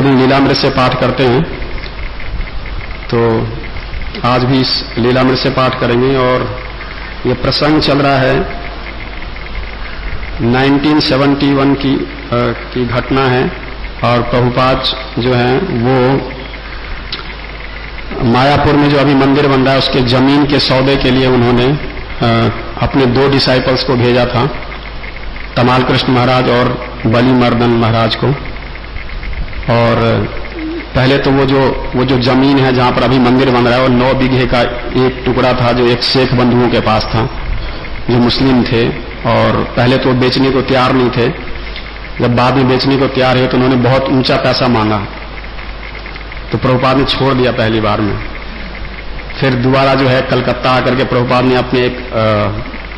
दिन लीलामृत से पाठ करते हैं, तो आज भी इस लीलामृत से पाठ करेंगे। और ये प्रसंग चल रहा है 1971 की घटना है। और प्रभुपाद जो है वो मायापुर में जो अभी मंदिर बन रहा है उसके जमीन के सौदे के लिए उन्होंने अपने 2 डिसाइपल्स को भेजा था, तमाल कृष्ण महाराज और बलिमर्दन महाराज को। और पहले तो वो जो जमीन है जहां पर अभी मंदिर बन रहा है, और 9 बीघे का एक टुकड़ा था जो एक शेख बंधुओं के पास था जो मुस्लिम थे, और पहले तो वो बेचने को तैयार नहीं थे। जब बाद में बेचने को तैयार है तो उन्होंने बहुत ऊंचा पैसा मांगा, तो प्रभुपाद ने छोड़ दिया पहली बार में। फिर दोबारा जो है कलकत्ता आकर के प्रभुपाद ने अपने एक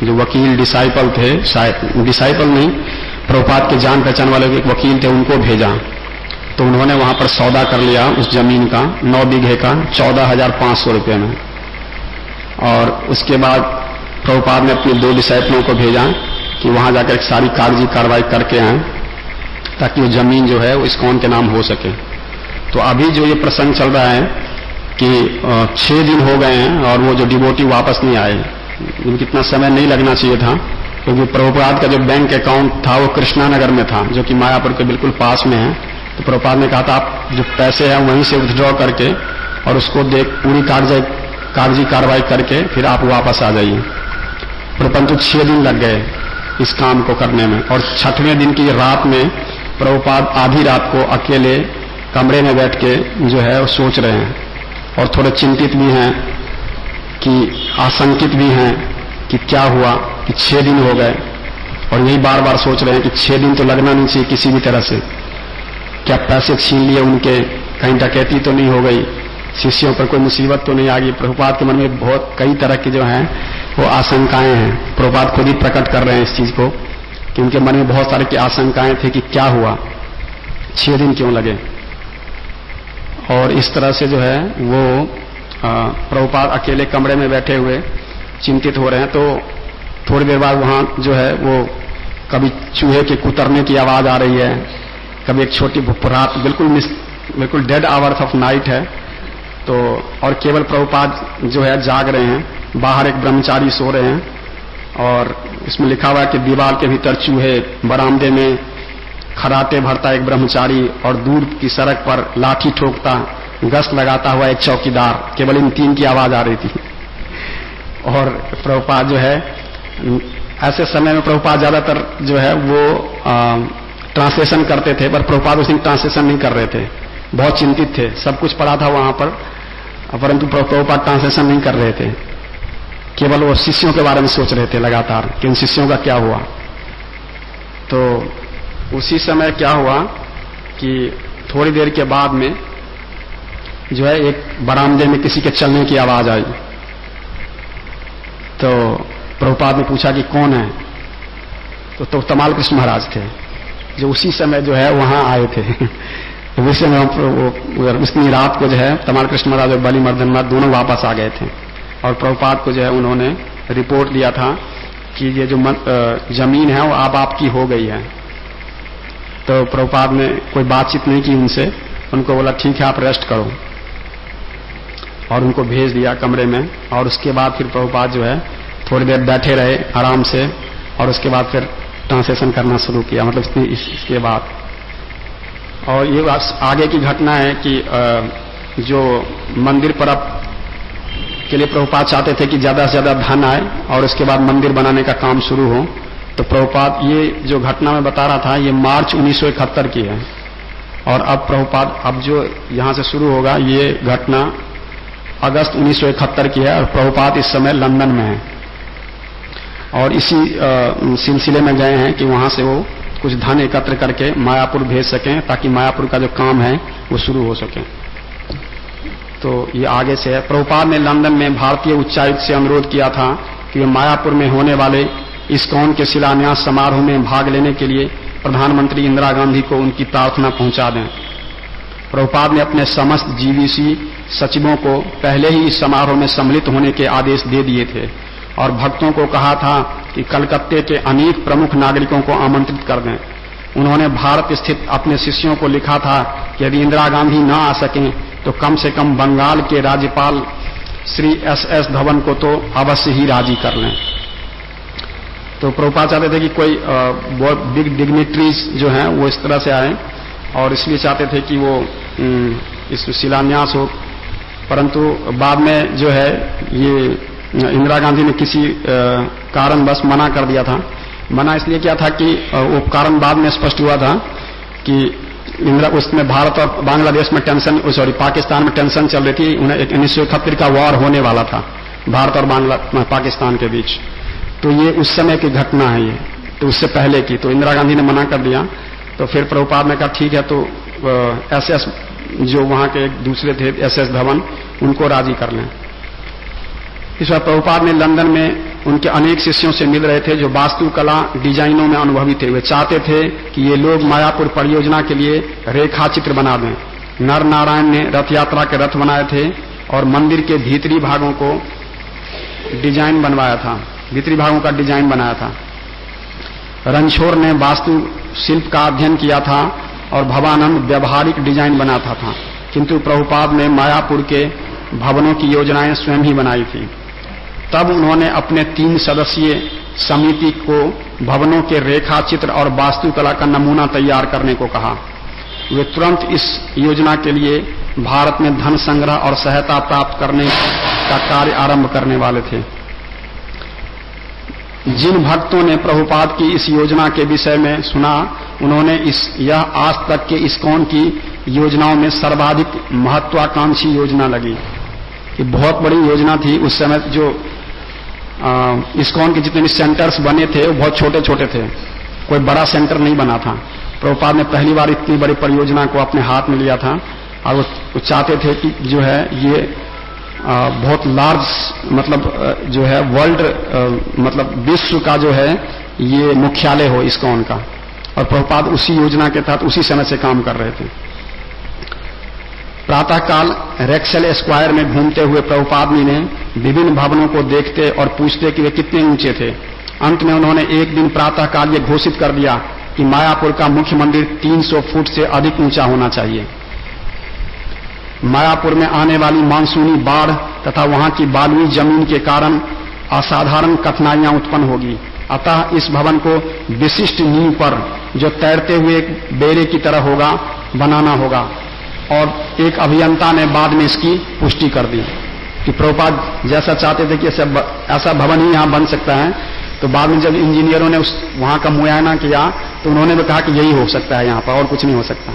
जो वकील डिसाइपल थे, शायद डिसाइपल नहीं, प्रभुपाद के जान पहचान वाले एक वकील थे, उनको भेजा। तो उन्होंने वहां पर सौदा कर लिया उस जमीन का 9 बीघे का 14,500 रुपये में। और उसके बाद प्रभुपाद ने अपने 2 डिसाइपलों को भेजा कि वहां जाकर सारी कागजी कार्रवाई करके आए ताकि वो जमीन जो है वो इस्कॉन के नाम हो सके। तो अभी जो ये प्रसंग चल रहा है कि 6 दिन हो गए हैं और वो जो डिवोटी वापस नहीं आए। इनको इतना समय नहीं लगना चाहिए था, क्योंकि प्रभुपाद का जो बैंक अकाउंट था वो कृष्णा नगर में था, जो कि मायापुर के बिल्कुल पास में है। तो प्रभुपाद ने कहा था आप जो पैसे हैं वहीं से विथड्रॉ करके और उसको पूरी कागजी कार्रवाई करके फिर आप वापस आ जाइए। परंतु 6 दिन लग गए इस काम को करने में। और 6वें दिन की रात में प्रभुपाद आधी रात को अकेले कमरे में बैठ के जो है वो सोच रहे हैं, और थोड़े चिंतित भी हैं कि आशंकित भी हैं कि क्या हुआ कि 6 दिन हो गए। और यही बार बार सोच रहे हैं कि 6 दिन तो लगना नहीं चाहिए किसी भी तरह से। क्या पैसे छीन लिए उनके, कहीं डकैती तो नहीं हो गई, शिष्यों पर कोई मुसीबत तो नहीं आ गई। प्रभुपाद के मन में बहुत कई तरह की जो हैं वो आशंकाएं हैं। प्रभुपाद खुद ही प्रकट कर रहे हैं इस चीज को कि उनके मन में बहुत सारी की आशंकाएं थी कि क्या हुआ, 6 दिन क्यों लगे। और इस तरह से जो है वो प्रभुपाद अकेले कमरे में बैठे हुए चिंतित हो रहे हैं। तो थोड़ी देर बाद वहां जो है वो कभी चूहे के कुतरने की आवाज आ रही है, कभी एक छोटी रात बिल्कुल डेड आवर्स ऑफ नाइट है। तो और केवल प्रभुपाद जो है जाग रहे हैं, बाहर एक ब्रह्मचारी सो रहे हैं। और इसमें लिखा हुआ है कि दीवार के भीतर चूहे, बरामदे में खराटे भरता एक ब्रह्मचारी, और दूर की सड़क पर लाठी ठोकता गश्त लगाता हुआ एक चौकीदार। केवल इन 3 की आवाज आ रही थी। और प्रभुपाद जो है ऐसे समय में प्रभुपाद ज्यादातर जो है वो ट्रांसलेशन करते थे, पर प्रभुपाद उस दिन ट्रांसलेशन नहीं कर रहे थे, बहुत चिंतित थे। सब कुछ पढ़ा था वहां पर, परंतु प्रभुपाद ट्रांसलेशन नहीं कर रहे थे, केवल वो शिष्यों के बारे में सोच रहे थे लगातार कि उन शिष्यों का क्या हुआ। तो उसी समय क्या हुआ कि थोड़ी देर के बाद में जो है एक बरामदे में किसी के चलने की आवाज आई। तो प्रभुपाद ने पूछा कि कौन है, तो तमाल कृष्ण महाराज थे जो उसी समय जो है वहां आए थे। विषय में उतनी रात को जो है तमाल कृष्ण महाराज और बलिमर्दन महाराज दोनों वापस आ गए थे। और प्रभुपाद को जो है उन्होंने रिपोर्ट दिया था कि ये जो जमीन है वो अब आपकी हो गई है। तो प्रभुपाद ने कोई बातचीत नहीं की उनसे, उनको बोला ठीक है आप रेस्ट करो, और उनको भेज दिया कमरे में। और उसके बाद फिर प्रभुपाद जो है थोड़ी देर बैठे रहे आराम से, और उसके बाद फिर ट्रांसलेशन करना शुरू किया, मतलब इसके बाद। और ये आगे की घटना है कि जो मंदिर पर अब के लिए प्रभुपाद चाहते थे कि ज्यादा से ज्यादा धन आए और उसके बाद मंदिर बनाने का काम शुरू हो। तो प्रभुपाद ये जो घटना मैं बता रहा था ये मार्च 1971 की है, और अब प्रभुपाद अब जो यहां से शुरू होगा ये घटना अगस्त 1971 की है। और प्रभुपाद इस समय लंदन में है, और इसी सिलसिले में गए हैं कि वहां से वो कुछ धन एकत्र करके मायापुर भेज सकें, ताकि मायापुर का जो काम है वो शुरू हो सके। तो ये आगे से है। प्रभुपाद ने लंदन में भारतीय उच्चायुक्त से अनुरोध किया था कि वे मायापुर में होने वाले इस्कॉन के शिलान्यास समारोह में भाग लेने के लिए प्रधानमंत्री इंदिरा गांधी को उनकी प्रार्थना पहुंचा दें। प्रभुपाद ने अपने समस्त जीवीसी सचिवों को पहले ही इस समारोह में सम्मिलित होने के आदेश दे दिए थे, और भक्तों को कहा था कि कलकत्ते के अनेक प्रमुख नागरिकों को आमंत्रित कर दें। उन्होंने भारत स्थित अपने शिष्यों को लिखा था कि यदि इंदिरा गांधी ना आ सकें तो कम से कम बंगाल के राज्यपाल श्री एस धवन को तो अवश्य ही राजी कर लें। तो प्रभुपाद चाहते थे कि कोई बहुत बिग डिग्निटरीज जो हैं वो इस तरह से आए, और इसलिए चाहते थे कि वो इस शिलान्यास हो। परंतु बाद में जो है ये इंदिरा गांधी ने किसी कारणवश मना कर दिया था। मना इसलिए किया था कि वो कारण बाद में स्पष्ट हुआ था कि उसमें भारत और बांग्लादेश में टेंशन, सॉरी पाकिस्तान में टेंशन चल रही थी। उन्हें 1971 का वॉर होने वाला था भारत और पाकिस्तान के बीच। तो ये उस समय की घटना है, ये तो उससे पहले की। तो इंदिरा गांधी ने मना कर दिया। तो फिर प्रभुपाद ने कहा ठीक है, तो एसएस जो वहां के दूसरे थे एसएस धवन, उनको राजी कर लें। इस बार प्रभुपाद ने लंदन में उनके अनेक शिष्यों से मिल रहे थे जो वास्तुकला डिजाइनों में अनुभवी थे। वे चाहते थे कि ये लोग मायापुर परियोजना के लिए रेखा चित्र बना दें। नर नारायण ने रथ यात्रा के रथ बनाए थे और मंदिर के भीतरी भागों को डिजाइन बनवाया था, भीतरी भागों का डिजाइन बनाया था। रणछोड़ ने वास्तु शिल्प का अध्ययन किया था और भवानंद व्यवहारिक डिजाइन बनाता था, किंतु प्रभुपाद ने मायापुर के भवनों की योजनाएं स्वयं ही बनाई थी। तब उन्होंने अपने 3 सदस्यीय समिति को भवनों के रेखा चित्र और वास्तुकला का नमूना तैयार करने को कहा। वे तुरंत इस योजना के लिए भारत में धन संग्रह और सहायता प्राप्त करने का कार्य आरंभ करने वाले थे। जिन भक्तों ने प्रभुपाद की इस योजना के विषय में सुना, उन्होंने यह आज तक के इस्कॉन की योजनाओं में सर्वाधिक महत्वाकांक्षी योजना लगी। कि बहुत बड़ी योजना थी उस समय। जो इस्कॉन के जितने भी सेंटर्स बने थे वो बहुत छोटे छोटे थे, कोई बड़ा सेंटर नहीं बना था। प्रभुपाद ने पहली बार इतनी बड़ी परियोजना को अपने हाथ में लिया था और वो चाहते थे कि जो है ये बहुत लार्ज, मतलब जो है वर्ल्ड, मतलब विश्व का जो है ये मुख्यालय हो इस्कॉन का। और प्रभुपाद उसी योजना के तहत उसी समय से काम कर रहे थे। प्रातःकाल रेक्सेल स्क्वायर में घूमते हुए प्रभुपाद जी ने विभिन्न भवनों को देखते और पूछते कि वे कितने ऊंचे थे। अंत में उन्होंने एक दिन प्रातःकाल ये घोषित कर दिया कि मायापुर का मुख्य मंदिर 300 फुट से अधिक ऊंचा होना चाहिए। मायापुर में आने वाली मानसूनी बाढ़ तथा वहां की बालुई जमीन के कारण असाधारण कठिनाइयां उत्पन्न होगी। अतः इस भवन को विशिष्ट नींव पर, जो तैरते हुए एक बेड़े की तरह होगा, बनाना होगा। और एक अभियंता ने बाद में इसकी पुष्टि कर दी कि प्रभुपाद जैसा चाहते थे कि ऐसा भवन ही यहां बन सकता है। तो बाद में जब इंजीनियरों ने वहां का मुआयना किया तो उन्होंने भी कहा कि यही हो सकता है यहाँ पर, और कुछ नहीं हो सकता।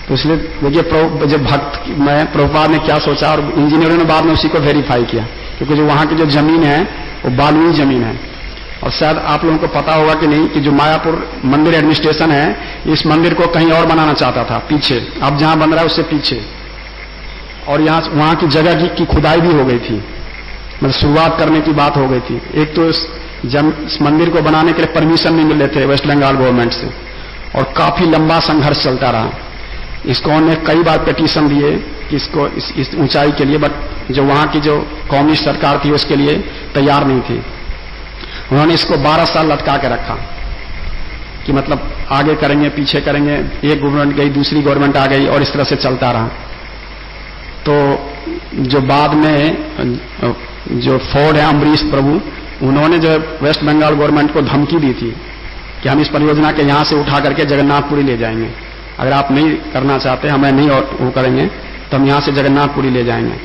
तो इसलिए देखिए जब भक्त में प्रभुपाद ने क्या सोचा, और इंजीनियरों ने बाद में उसी को वेरीफाई किया, क्योंकि जो वहां की जो जमीन है वो बालुई जमीन है। और शायद आप लोगों को पता होगा कि नहीं कि जो मायापुर मंदिर एडमिनिस्ट्रेशन है, इस मंदिर को कहीं और बनाना चाहता था पीछे, अब जहां बन रहा है उससे पीछे। और वहां की जगह की खुदाई भी हो गई थी, मतलब शुरुआत करने की बात हो गई थी। एक तो इस मंदिर को बनाने के लिए परमिशन नहीं मिल रहे थे वेस्ट बंगाल गवर्नमेंट से, और काफी लंबा संघर्ष चलता रहा। इस्कॉन ने कई बार पिटीशन दिए कि इसको इस ऊंचाई के लिए, बट जो वहां की जो कम्युनिस्ट सरकार थी उसके लिए तैयार नहीं थी। उन्होंने इसको 12 साल लटका के रखा कि मतलब आगे करेंगे पीछे करेंगे, एक गवर्नमेंट गई दूसरी गवर्नमेंट आ गई और इस तरह से चलता रहा। तो जो बाद में जो फोर्ड है अम्बरीश प्रभु, उन्होंने जो वेस्ट बंगाल गवर्नमेंट को धमकी दी थी कि हम इस परियोजना के यहां से उठा करके जगन्नाथपुरी ले जाएंगे, अगर आप नहीं करना चाहते, हमें नहीं वो करेंगे तो हम यहां से जगन्नाथपुरी ले जाएंगे।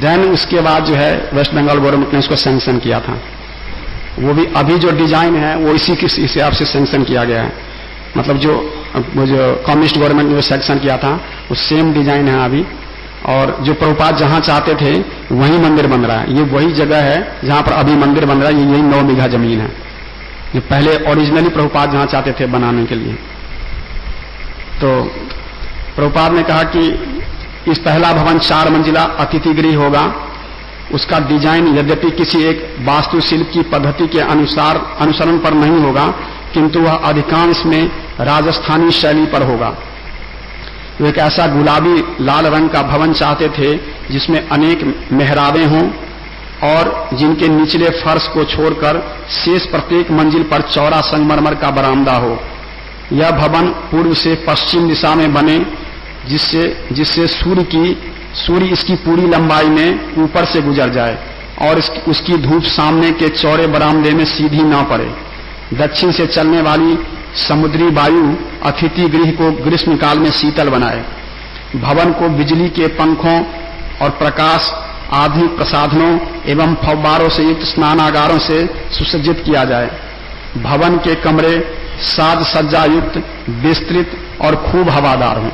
देन उसके बाद जो है वेस्ट बंगाल गवर्नमेंट ने उसको सैंक्शन किया था। वो भी अभी जो डिजाइन है वो इसी के हिसाब से सैंक्शन किया गया है, मतलब जो कम्युनिस्ट गवर्नमेंट ने सैंक्शन किया था वो सेम डिजाइन है अभी। और जो प्रभुपाद जहां चाहते थे वही मंदिर बन रहा है। ये वही जगह है जहां पर अभी मंदिर बन रहा है, यही 9 बीघा जमीन है जो पहले ओरिजिनली प्रभुपाद जहां चाहते थे बनाने के लिए। तो प्रभुपाद ने कहा कि इस पहला भवन 4 मंजिला अतिथि गृह होगा। उसका डिजाइन यद्यपि किसी एक वास्तुशिल्प की पद्धति के अनुसरण पर नहीं होगा, किंतु वह अधिकांश में राजस्थानी शैली पर होगा। वो एक ऐसा गुलाबी लाल रंग का भवन चाहते थे जिसमें अनेक मेहराबें हों और जिनके निचले फर्श को छोड़कर शेष प्रत्येक मंजिल पर चौड़ा संगमरमर का बरामदा हो यह भवन पूर्व से पश्चिम दिशा में बने, जिससे सूर्य इसकी पूरी लंबाई में ऊपर से गुजर जाए और उसकी धूप सामने के चौड़े बरामदे में सीधी न पड़े। दक्षिण से चलने वाली समुद्री वायु अतिथि गृह को ग्रीष्म काल में शीतल बनाए। भवन को बिजली के पंखों और प्रकाश आधुनिक प्रसाधनों एवं फव्वारों से युक्त स्नानागारों से सुसज्जित किया जाए। भवन के कमरे साज सज्जा युक्त, विस्तृत और खूब हवादार हों।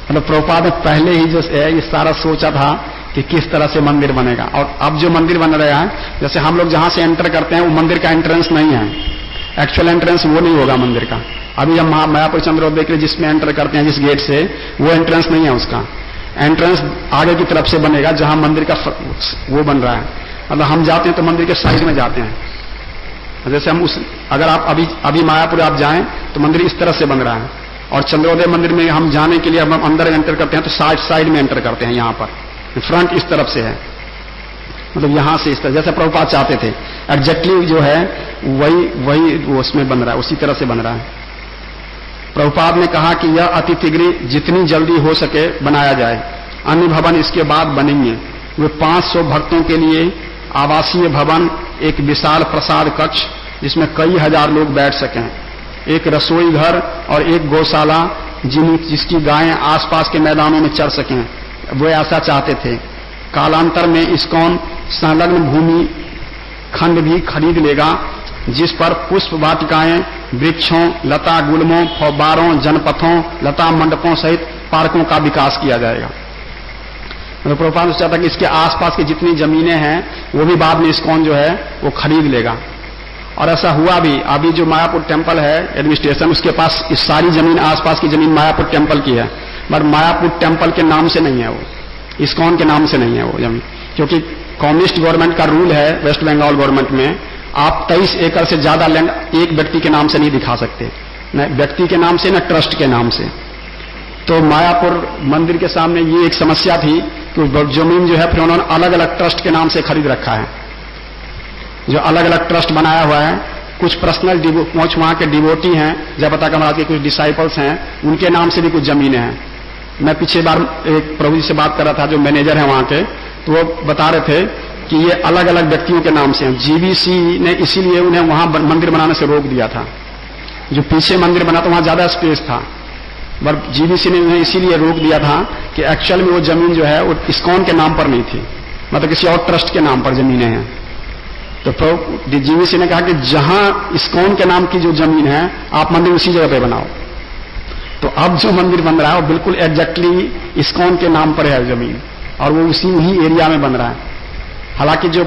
मतलब प्रभुपाद ने पहले ही जो है ये सारा सोचा था कि किस तरह से मंदिर बनेगा। और अब जो मंदिर बन रहा है, जैसे हम लोग जहां से एंटर करते हैं वो मंदिर का एंट्रेंस नहीं है, एक्चुअल एंट्रेंस वो नहीं होगा मंदिर का। अभी हम मायापुर चंद्रोदय के जिसमें एंटर करते हैं जिस गेट से, वो एंट्रेंस नहीं है, उसका एंट्रेंस आगे की तरफ से बनेगा जहां मंदिर का वो बन रहा है। मतलब हम जाते हैं तो मंदिर के साइड में जाते हैं। जैसे हम अगर आप अभी मायापुर आप जाएं तो मंदिर इस तरह से बन रहा है, और चंद्रोदय मंदिर में हम जाने के लिए हम अंदर एंटर करते हैं तो साइड में एंटर करते हैं। यहां पर फ्रंट इस तरफ से है, मतलब यहां से इस तरह, जैसे प्रभुपाद चाहते थे एग्जैक्टली जो है वही उसमें बन रहा है, उसी तरह से बन रहा है। प्रभुपाद ने कहा कि यह अतिथि गृह जितनी जल्दी हो सके बनाया जाए। अन्य भवन इसके बाद बनेंगे। वे 500 भक्तों के लिए आवासीय भवन, एक विशाल प्रसाद कक्ष जिसमें कई हजार लोग बैठ सकें, एक रसोई घर और एक गौशाला जिसकी गायें आसपास के मैदानों में चर सकें, वे ऐसा चाहते थे। कालांतर में इस्कॉन संलग्न भूमि खंड भी खरीद लेगा, जिस पर पुष्प वाटिकाएं, वृक्षों, लता गुल्मों, फव्वारों, जनपथों, लता मंडपों सहित पार्कों का विकास किया जाएगा। मतलब प्रभुपाद ने चाहता कि इसके आसपास की जितनी जमीनें हैं वो भी बाद में इस्कॉन जो है वो खरीद लेगा, और ऐसा हुआ भी। अभी जो मायापुर टेम्पल है एडमिनिस्ट्रेशन, उसके पास इस सारी जमीन, आसपास की जमीन मायापुर टेम्पल की है, पर मायापुर टेम्पल के नाम से नहीं है, वो इस्कॉन के नाम से नहीं है वो जमीन, क्योंकि कम्युनिस्ट गवर्नमेंट का रूल है वेस्ट बंगाल गवर्नमेंट में, आप 23 एकड़ से ज्यादा लैंड एक व्यक्ति के नाम से नहीं दिखा सकते, न व्यक्ति के नाम से न ट्रस्ट के नाम से। तो मायापुर मंदिर के सामने ये एक समस्या थी कि जमीन जो है फिर उन्होंने अलग अलग ट्रस्ट के नाम से खरीद रखा है, जो अलग अलग ट्रस्ट बनाया हुआ है। कुछ पर्सनल वहां के डिवोटी हैं, जयप्रताप महाराज के कुछ डिसाइपल्स हैं, उनके नाम से भी कुछ जमीनें हैं। मैं पीछे बार एक प्रभु जी से बात कर रहा था जो मैनेजर है वहां के, तो वो बता रहे थे कि ये अलग अलग व्यक्तियों के नाम से हैं। जीबीसी ने इसीलिए उन्हें वहां मंदिर बनाने से रोक दिया था। जो पीछे मंदिर बना था वहां ज्यादा स्पेस था, पर जीबीसी ने उन्हें इसीलिए रोक दिया था कि एक्चुअल में वो जमीन जो है वो इस्कॉन के नाम पर नहीं थी, मतलब किसी और ट्रस्ट के नाम पर जमीनें हैं। तो जीबीसी ने कहा कि जहां इस्कॉन के नाम की जो जमीन है आप मंदिर उसी जगह पे बनाओ। तो अब जो मंदिर बन रहा है वो बिल्कुल एग्जैक्टली इस्कॉन के नाम पर है जमीन, और वो उसी ही एरिया में बन रहा है। हालांकि जो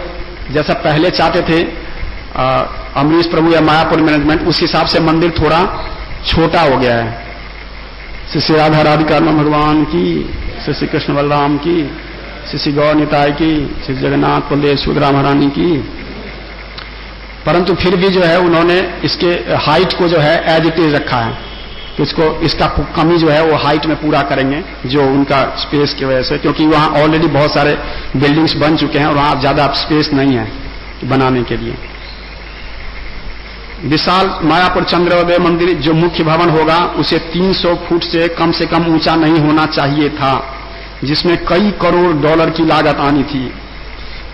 जैसा पहले चाहते थे अमरीश प्रभु या मायापुर मैनेजमेंट, उस हिसाब से मंदिर थोड़ा छोटा हो गया है। श्री राधा राधिका भगवान की, श्री कृष्ण बलराम की, श्री गौर निताय की, श्री जगन्नाथ बलदेव सुभद्रा महारानी की। परंतु फिर भी जो है उन्होंने इसके हाइट को जो है एज इट इज रखा है, तो इसका कमी जो है वो हाइट में पूरा करेंगे, जो उनका स्पेस की वजह से, क्योंकि वहां ऑलरेडी बहुत सारे बिल्डिंग्स बन चुके हैं और वहां ज्यादा स्पेस नहीं है बनाने के लिए। विशाल मायापुर चंद्रोदय मंदिर जो मुख्य भवन होगा उसे 300 फुट से कम ऊंचा नहीं होना चाहिए था, जिसमें कई करोड़ डॉलर की लागत आनी थी।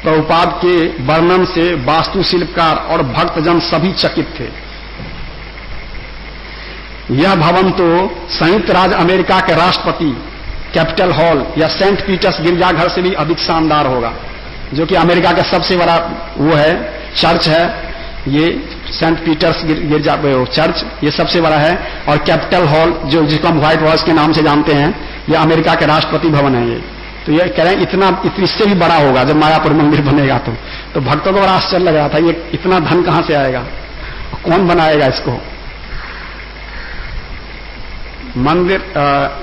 प्रभुपाद के वर्णन से वास्तुशिल्पकार और भक्तजन सभी चकित थे। यह भवन तो संयुक्त राज्य अमेरिका के राष्ट्रपति कैपिटल हॉल या सेंट पीटर्स गिरजाघर से भी अधिक शानदार होगा, जो कि अमेरिका का सबसे बड़ा वो है चर्च है। ये सेंट पीटर्स गिरजा चर्च ये सबसे बड़ा है, और कैपिटल हॉल जो जिसको हम व्हाइट हाउस के नाम से जानते हैं, यह अमेरिका के राष्ट्रपति भवन है ये। तो ये कह रहे हैं इससे भी बड़ा होगा जब मायापुर मंदिर बनेगा। तो भक्तों को बड़ा आश्चर्य लग रहा था, ये इतना धन कहां से आएगा, कौन बनाएगा इसको।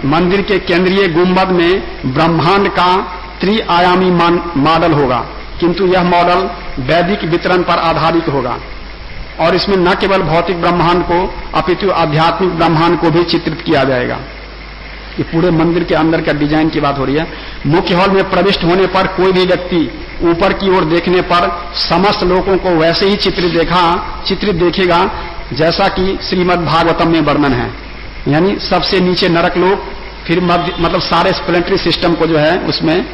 मंदिर के केंद्रीय गुंबद में ब्रह्मांड का त्रिआयामी मॉडल होगा, किंतु यह मॉडल वैदिक वितरण पर आधारित होगा, और इसमें न केवल भौतिक ब्रह्मांड को अपितु आध्यात्मिक ब्रह्मांड को भी चित्रित किया जाएगा। ये पूरे मंदिर के अंदर का डिजाइन की बात हो रही है। मुख्य हॉल में प्रविष्ट होने पर कोई भी व्यक्ति ऊपर की ओर देखने पर समस्त लोगों को वैसे ही चित्रित देखेगा जैसा कि श्रीमद् भागवतम में वर्णन है। यानी सबसे नीचे नरक लोक, फिर मतलब सारे प्लेनेटरी सिस्टम को जो है उसमें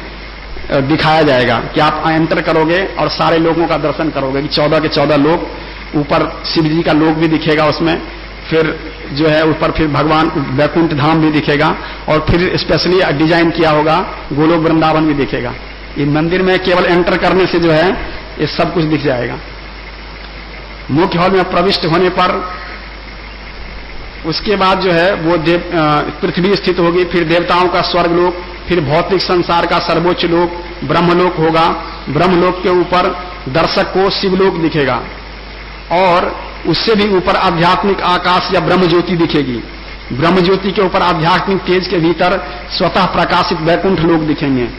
दिखाया जाएगा कि आप एंटर करोगे और सारे लोगों का दर्शन करोगे कि 14 के 14 लोग, ऊपर शिव जी का लोक भी दिखेगा उसमें, फिर जो है ऊपर फिर भगवान वैकुंठ धाम भी दिखेगा, और फिर स्पेशली डिजाइन किया होगा गोलोक वृंदावन भी दिखेगा। ये मंदिर में केवल एंटर करने से जो है ये सब कुछ दिख जाएगा। मुख्य हॉल में प्रविष्ट होने पर उसके बाद जो है वो पृथ्वी स्थित होगी, फिर देवताओं का स्वर्गलोक, फिर भौतिक संसार का सर्वोच्च लोक ब्रह्मलोक होगा। ब्रह्मलोक के ऊपर दर्शक को शिवलोक दिखेगा, और उससे भी ऊपर आध्यात्मिक आकाश या ब्रह्म ज्योति दिखेगी। ब्रह्म ज्योति के ऊपर आध्यात्मिक तेज के भीतर स्वतः प्रकाशित वैकुंठ लोक दिखेंगे,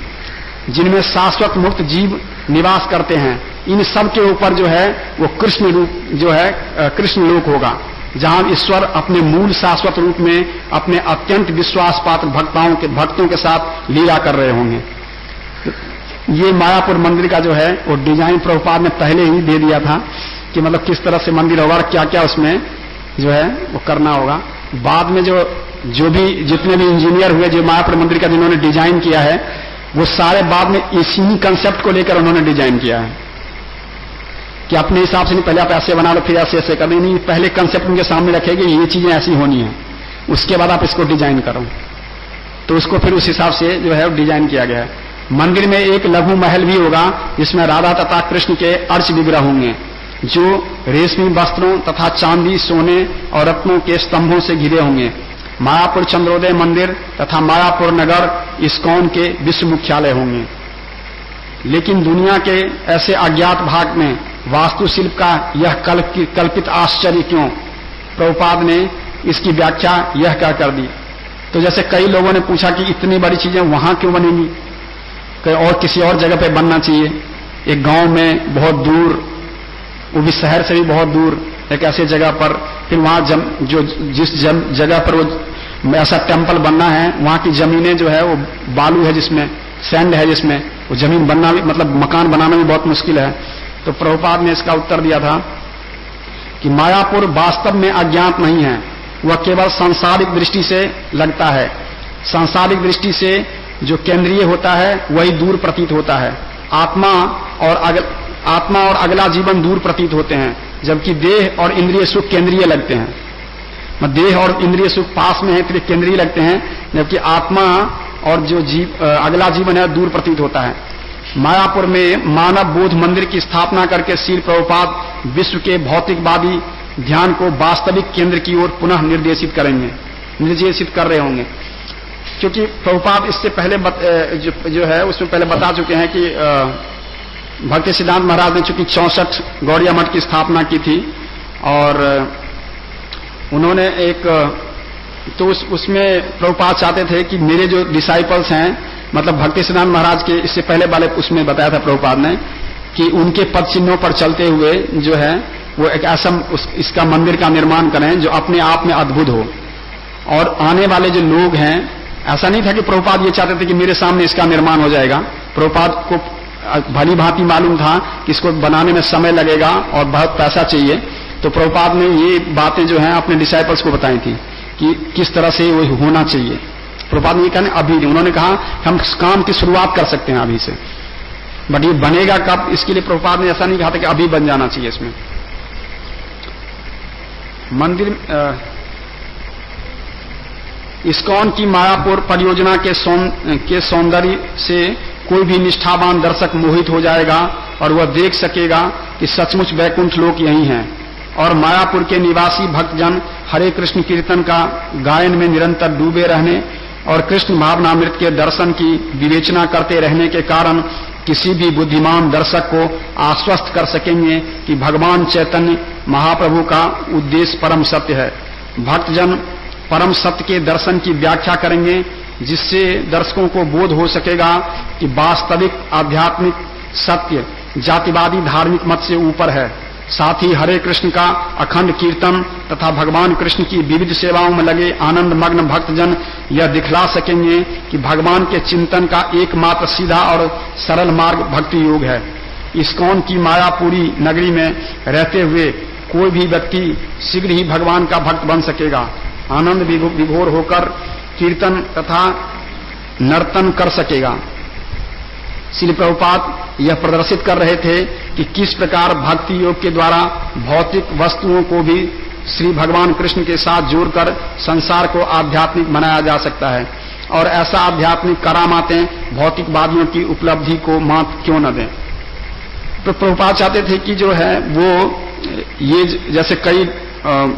जिनमें शाश्वत मुक्त जीव निवास करते हैं। इन सब के ऊपर जो है वो कृष्ण रूप जो है कृष्ण लोक होगा, जहां ईश्वर अपने मूल शाश्वत रूप में अपने अत्यंत विश्वास पात्र भक्तों के साथ लीला कर रहे होंगे। ये मायापुर मंदिर का जो है वो डिजाइन प्रभुपाद ने पहले ही दे दिया था कि मतलब किस तरह से मंदिर होगा और क्या क्या उसमें जो है वो करना होगा। बाद में जो भी जितने भी इंजीनियर हुए जो मायापुर मंदिर का जिन्होंने डिजाइन किया है, वो सारे बाद में इसी कंसेप्ट को लेकर उन्होंने डिजाइन किया है कि अपने हिसाब से नहीं, पहले आप ऐसे बना लो फिर ऐसे ऐसे कर, नहीं, पहले कंसेप्ट उनके सामने रखेगी ये चीजें ऐसी होनी है, उसके बाद आप इसको डिजाइन करो। तो उसको फिर उस हिसाब से जो है डिजाइन किया गया है। मंदिर में एक लघु महल भी होगा, जिसमें राधा तथा कृष्ण के अर्च विग्रह होंगे, जो रेशमी वस्त्रों तथा चांदी, सोने और रत्नों के स्तंभों से घिरे होंगे। मायापुर चंद्रोदय मंदिर तथा मायापुर नगर इस्कॉन के विश्व मुख्यालय होंगे। लेकिन दुनिया के ऐसे अज्ञात भाग में वास्तुशिल्प का यह कल्पित आश्चर्य क्यों? प्रभुपाद ने इसकी व्याख्या यह क्या कर दी। तो जैसे कई लोगों ने पूछा कि इतनी बड़ी चीजें वहां क्यों बनेंगी, कहीं और किसी और जगह पे बनना चाहिए, एक गांव में बहुत दूर, वो भी शहर से भी बहुत दूर एक ऐसे जगह पर, फिर वहां जिस जगह पर वो ऐसा टेम्पल बनना है, वहां की जमीनें जो है वो बालू है, जिसमें सैंड है, जिसमें वो जमीन बनना भी मतलब मकान बनाना भी बहुत मुश्किल है। तो प्रभुपाद ने इसका उत्तर दिया था कि मायापुर वास्तव में अज्ञात नहीं है, वह केवल सांसारिक दृष्टि से लगता है। सांसारिक दृष्टि से जो केंद्रीय होता है वही दूर प्रतीत होता है। आत्मा और अगला जीवन दूर प्रतीत होते हैं, जबकि देह और इंद्रिय सुख केंद्रीय लगते हैं। देह और इंद्रिय सुख पास में है इसलिए केंद्रीय लगते हैं, जबकि आत्मा और जो अगला जीवन है दूर प्रतीत होता है। मायापुर में मानव बोध मंदिर की स्थापना करके श्रील प्रभुपाद विश्व के भौतिकवादी ध्यान को वास्तविक केंद्र की ओर पुनः निर्देशित कर रहे होंगे। क्योंकि प्रभुपाद इससे पहले जो है उसमें पहले बता चुके हैं कि भक्ति सिद्धांत महाराज ने चूंकि 64 गौड़िया मठ की स्थापना की थी, और उन्होंने तो उसमें प्रभुपाद चाहते थे कि मेरे जो डिसाइपल्स हैं, मतलब भक्ति सिद्धांत महाराज के इससे पहले वाले उसमें बताया था प्रभुपाद ने कि उनके पद चिन्हों पर चलते हुए जो है वो एक ऐसा इसका मंदिर का निर्माण करें जो अपने आप में अद्भुत हो। और आने वाले जो लोग हैं, ऐसा नहीं था कि प्रभुपाद ये चाहते थे कि मेरे सामने इसका निर्माण हो जाएगा। प्रभुपाद को भली भांति मालूम था कि इसको बनाने में समय लगेगा और बहुत पैसा चाहिए। तो प्रभुपाद ने ये बातें जो हैं अपने डिसाइपल्स को बताई थी कि किस तरह से वो होना चाहिए। प्रभुपाद ने ये कहने अभी उन्होंने कहा हम काम की शुरुआत कर सकते हैं अभी से, बट ये बनेगा कब, इसके लिए प्रभुपाद ने ऐसा नहीं कहा था कि अभी बन जाना चाहिए। इसमें मंदिर इस्कॉन की मायापुर परियोजना के सौंदर्य से कोई भी निष्ठावान दर्शक मोहित हो जाएगा और वह देख सकेगा कि सचमुच वैकुंठ लोक यही हैं। और मायापुर के निवासी भक्तजन हरे कृष्ण कीर्तन का गायन में निरंतर डूबे रहने और कृष्ण भावनामृत के दर्शन की विवेचना करते रहने के कारण किसी भी बुद्धिमान दर्शक को आश्वस्त कर सकेंगे कि भगवान चैतन्य महाप्रभु का उद्देश्य परम सत्य है। भक्तजन परम सत्य के दर्शन की व्याख्या करेंगे, जिससे दर्शकों को बोध हो सकेगा कि वास्तविक आध्यात्मिक सत्य जातिवादी धार्मिक मत से ऊपर है। साथ ही हरे कृष्ण का अखंड कीर्तन तथा भगवान कृष्ण की विविध सेवाओं में लगे आनंद मग्न भक्तजन यह दिखला सकेंगे कि भगवान के चिंतन का एकमात्र सीधा और सरल मार्ग भक्ति योग है। इस्कॉन की मायापुरी नगरी में रहते हुए कोई भी व्यक्ति शीघ्र ही भगवान का भक्त बन सकेगा। आनंद विभोर होकर कीर्तन तथा नर्तन कर सकेगा। श्री प्रभुपाद यह प्रदर्शित कर रहे थे कि किस प्रकार भक्ति योग के द्वारा भौतिक वस्तुओं को भी श्री भगवान कृष्ण के साथ जोड़कर संसार को आध्यात्मिक बनाया जा सकता है, और ऐसा आध्यात्मिक करामातें भौतिकवादियों की उपलब्धि को मात क्यों न दें। तो प्रभुपाद चाहते थे कि जो है वो ये जैसे कई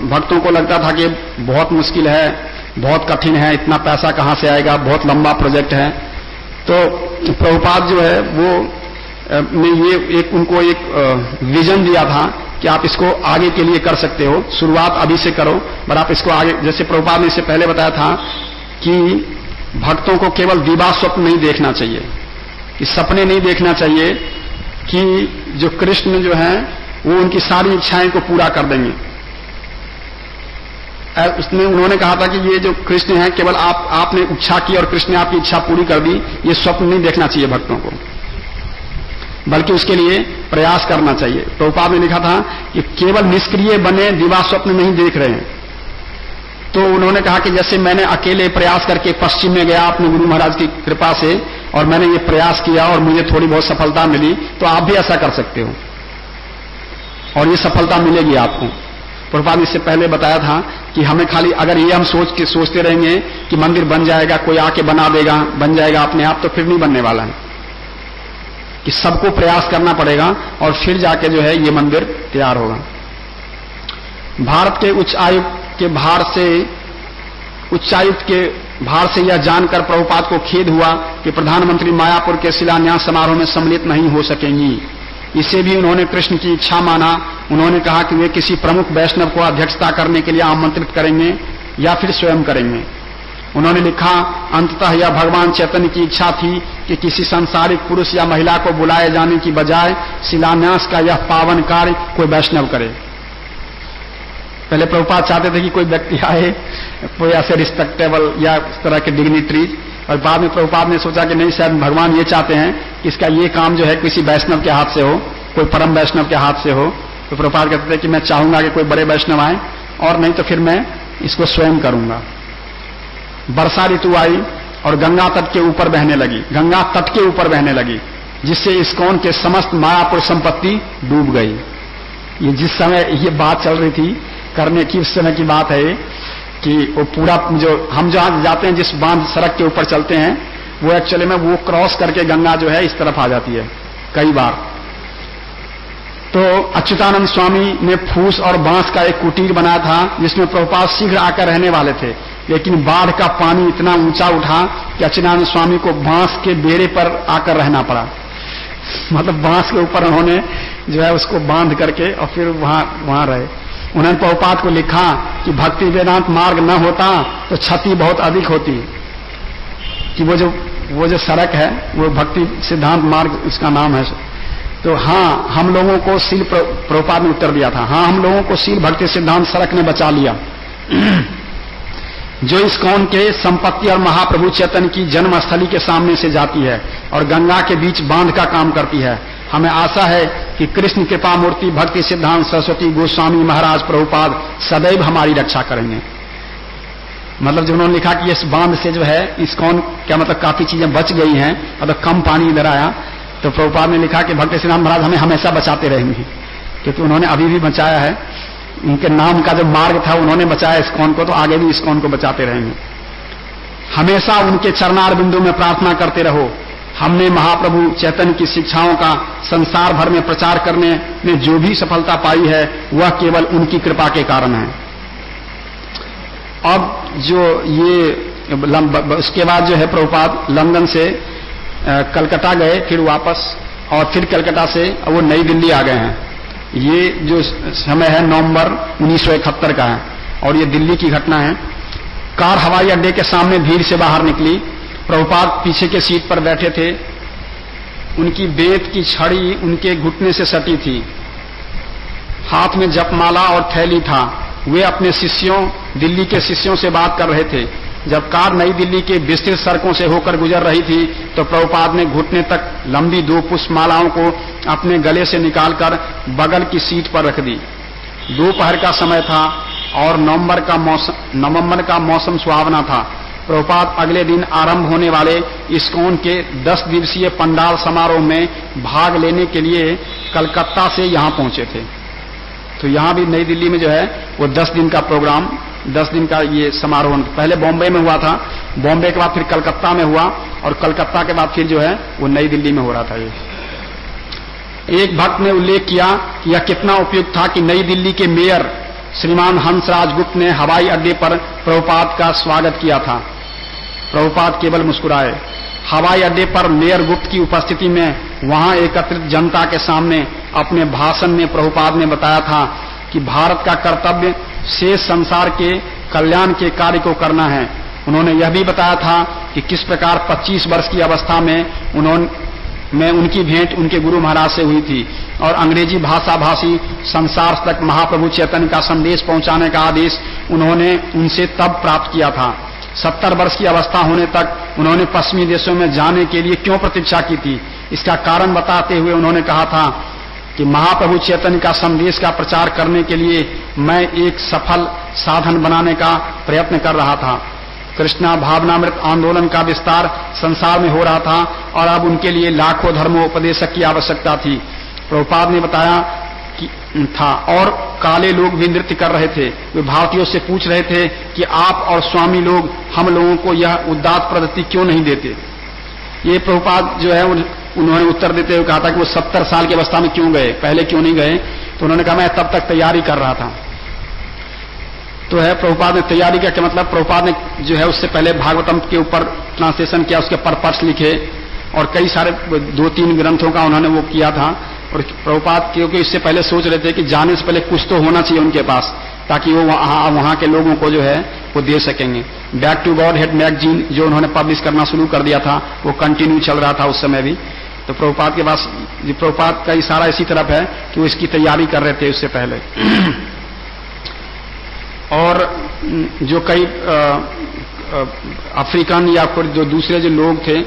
भक्तों को लगता था कि बहुत मुश्किल है, बहुत कठिन है, इतना पैसा कहां से आएगा, बहुत लंबा प्रोजेक्ट है। तो प्रभुपाद जो है वो ने ये उनको एक विजन दिया था कि आप इसको आगे के लिए कर सकते हो, शुरुआत अभी से करो, पर आप इसको आगे, जैसे प्रभुपाद ने इससे पहले बताया था कि भक्तों को केवल दिवा स्वप्न नहीं देखना चाहिए, कि सपने नहीं देखना चाहिए कि जो कृष्ण जो है वो उनकी सारी इच्छाएं को पूरा कर देंगे। उसमें उन्होंने कहा था कि ये जो कृष्ण है केवल आपने इच्छा की और कृष्ण ने आपकी इच्छा पूरी कर दी, ये स्वप्न नहीं देखना चाहिए भक्तों को, बल्कि उसके लिए प्रयास करना चाहिए। प्रभुपाद ने लिखा था कि केवल निष्क्रिय बने दिवा स्वप्न नहीं देख रहे हैं। तो उन्होंने कहा कि जैसे मैंने अकेले प्रयास करके पश्चिम में गया अपने गुरु महाराज की कृपा से, और मैंने ये प्रयास किया और मुझे थोड़ी बहुत सफलता मिली, तो आप भी ऐसा कर सकते हो और ये सफलता मिलेगी आपको। प्रभुपाद ने इससे पहले बताया था कि हमें खाली अगर ये हम सोचते रहेंगे कि मंदिर बन जाएगा, कोई आके बना देगा, बन जाएगा अपने आप, तो फिर नहीं बनने वाला है, कि सबको प्रयास करना पड़ेगा और फिर जाके जो है ये मंदिर तैयार होगा। भारत के उच्चायुक्त के भार से यह जानकर प्रभुपाद को खेद हुआ कि प्रधानमंत्री मायापुर के शिलान्यास समारोह में सम्मिलित नहीं हो सकेंगी। इसे भी उन्होंने कृष्ण की इच्छा माना। उन्होंने कहा कि वे किसी प्रमुख वैष्णव को अध्यक्षता करने के लिए आमंत्रित करेंगे या फिर स्वयं करेंगे। उन्होंने लिखा, अंततः यह भगवान चैतन्य की इच्छा थी कि किसी सांसारिक पुरुष या महिला को बुलाए जाने की बजाय शिलान्यास का यह पावन कार्य कोई वैष्णव करे। पहले प्रभुपाद चाहते थे कि कोई व्यक्ति आए, कोई ऐसे रिस्पेक्टेबल या इस तरह के डिग्निटरीज, और बाद में प्रभुपाद ने सोचा कि नहीं, शायद भगवान ये चाहते हैं कि इसका ये काम जो है किसी वैष्णव के हाथ से हो, कोई परम वैष्णव के हाथ से हो। तो प्रभुपाद कहते थे कि मैं चाहूंगा कि कोई बड़े वैष्णव आए, और नहीं तो फिर मैं इसको स्वयं करूंगा। वर्षा ऋतु आई और गंगा तट के ऊपर बहने लगी, गंगा तट के ऊपर बहने लगी, जिससे इस्कॉन के समस्त मायापुर संपत्ति डूब गई। ये जिस समय ये बात चल रही थी करने की, उस समय की बात है कि वो पूरा जो हम जहां जाते हैं, जिस बांध सड़क के ऊपर चलते हैं, वो एक्चुअली में वो क्रॉस करके गंगा जो है इस तरफ आ जाती है कई बार। तो अच्युतानंद स्वामी ने फूस और बांस का एक कुटीर बनाया था जिसमें प्रभुपाद शीघ्र आकर रहने वाले थे, लेकिन बाढ़ का पानी इतना ऊंचा उठा कि अच्युतानंद स्वामी को बांस के बेड़े पर आकर रहना पड़ा। मतलब बांस के ऊपर उन्होंने जो है उसको बांध करके और फिर वहां रहे। उन्होंने प्रभुपाद को लिखा कि भक्ति वेदांत मार्ग न होता तो क्षति बहुत अधिक होती, कि वो जो सड़क है वो भक्ति सिद्धांत मार्ग उसका नाम है। तो हाँ, हम लोगों को शील, प्रभुपाद ने उत्तर दिया था, हाँ हम लोगों को शील भक्ति सिद्धांत सड़क ने बचा लिया जो इस्कॉन के संपत्ति और महाप्रभु चैतन्य की जन्मस्थली के सामने से जाती है और गंगा के बीच बांध का काम करती है। हमें आशा है कि कृष्ण कृपा मूर्ति भक्ति सिद्धांत सरस्वती गोस्वामी महाराज प्रभुपाद सदैव हमारी रक्षा करेंगे। मतलब जो उन्होंने लिखा कि इस बांध से जो है इस्कॉन क्या मतलब काफी चीजें बच गई हैं, मतलब कम पानी इधर आया, तो प्रभुपाद ने लिखा कि भक्ति सिद्धांत महाराज हमें हमेशा बचाते रहेंगे, क्योंकि उन्होंने अभी भी बचाया है। उनके नाम का जो मार्ग था उन्होंने बचाया इस्कॉन को, तो आगे भी इस्कॉन को बचाते रहेंगे। हमेशा उनके चरणार बिंदु में प्रार्थना करते रहो। हमने महाप्रभु चैतन्य की शिक्षाओं का संसार भर में प्रचार करने में जो भी सफलता पाई है वह केवल उनकी कृपा के कारण है। अब जो ये उसके बाद जो है प्रभुपाद लंदन से कलकत्ता गए, फिर वापस, और फिर कलकत्ता से वो नई दिल्ली आ गए हैं। ये जो समय है नवंबर 1971 का है और ये दिल्ली की घटना है। कार हवाई अड्डे के सामने भीड़ से बाहर निकली। प्रभुपाद पीछे के सीट पर बैठे थे। उनकी बेत की छड़ी उनके घुटने से सटी थी। हाथ में जपमाला और थैली था। वे अपने शिष्यों, दिल्ली के शिष्यों से बात कर रहे थे। जब कार नई दिल्ली के विस्तृत सड़कों से होकर गुजर रही थी तो प्रभुपाद ने घुटने तक लंबी 2 पुष्पमालाओं को अपने गले से निकालकर बगल की सीट पर रख दी। दोपहर का समय था और नवंबर का मौसम सुहावना था। प्रभुपाद अगले दिन आरंभ होने वाले इस्कॉन के 10 दिवसीय पंडाल समारोह में भाग लेने के लिए कलकत्ता से यहां पहुंचे थे। तो यहां भी नई दिल्ली में जो है वो 10 दिन का प्रोग्राम, 10 दिन का ये समारोह पहले बॉम्बे में हुआ था, बॉम्बे के बाद फिर कलकत्ता में हुआ और कलकत्ता के बाद फिर जो है वो नई दिल्ली में हो रहा था। ये एक भक्त ने उल्लेख किया कि यह कितना उपयुक्त था कि नई दिल्ली के मेयर श्रीमान हंसराज गुप्त ने हवाई अड्डे पर प्रभुपाद का स्वागत किया था। प्रभुपाद केवल मुस्कुराए। हवाई अड्डे पर मेयर गुप्त की उपस्थिति में वहां एकत्रित जनता के सामने अपने भाषण में प्रभुपाद ने बताया था कि भारत का कर्तव्य शेष संसार के कल्याण के कार्य को करना है। उन्होंने यह भी बताया था कि किस प्रकार 25 वर्ष की अवस्था में उनकी भेंट उनके गुरु महाराज से हुई थी और अंग्रेजी भाषा भाषी संसार तक महाप्रभु चैतन्य का संदेश पहुंचाने का आदेश उन्होंने उनसे तब प्राप्त किया था। 70 वर्ष की अवस्था होने तक उन्होंने पश्चिमी देशों में जाने के लिए क्यों प्रतीक्षा की थी, इसका कारण बताते हुए उन्होंने कहा था कि महाप्रभु चैतन्य का संदेश का प्रचार करने के लिए मैं एक सफल साधन बनाने का प्रयत्न कर रहा था। कृष्णा भावनामृत आंदोलन का विस्तार संसार में हो रहा था और अब उनके लिए लाखों धर्मोपदेशक की आवश्यकता थी। प्रभुपाद ने बताया कि था और काले लोग भी नृत्य कर रहे थे। वे भारतीयों से पूछ रहे थे कि आप और स्वामी लोग हम लोगों को यह उदात्त प्रवृत्ति क्यों नहीं देते। ये प्रभुपाद जो है उन्होंने उत्तर देते हुए कहा था कि वो 70 साल की अवस्था में क्यों गए, पहले क्यों नहीं गए। तो उन्होंने कहा मैं तब तक तैयारी कर रहा था। तो है प्रभुपाद ने तैयारी का क्या मतलब, प्रभुपाद ने जो है उससे पहले भागवतम के ऊपर ट्रांसलेशन किया, उसके परपर्स लिखे और कई सारे 2-3 ग्रंथों का उन्होंने वो किया था। और प्रभुपाद क्योंकि इससे पहले सोच रहे थे कि जाने से पहले कुछ तो होना चाहिए उनके पास ताकि वो वहां के लोगों को जो है वो दे सकेंगे। Back to Godhead magazine जो उन्होंने पब्लिश करना शुरू कर दिया था वो कंटिन्यू चल रहा था उस समय भी। तो प्रभुपाद के पास प्रभुपाद का इशारा इसी तरफ है कि वो इसकी तैयारी कर रहे थे उससे पहले। और जो कई अफ्रीकन या फिर जो दूसरे जो लोग थे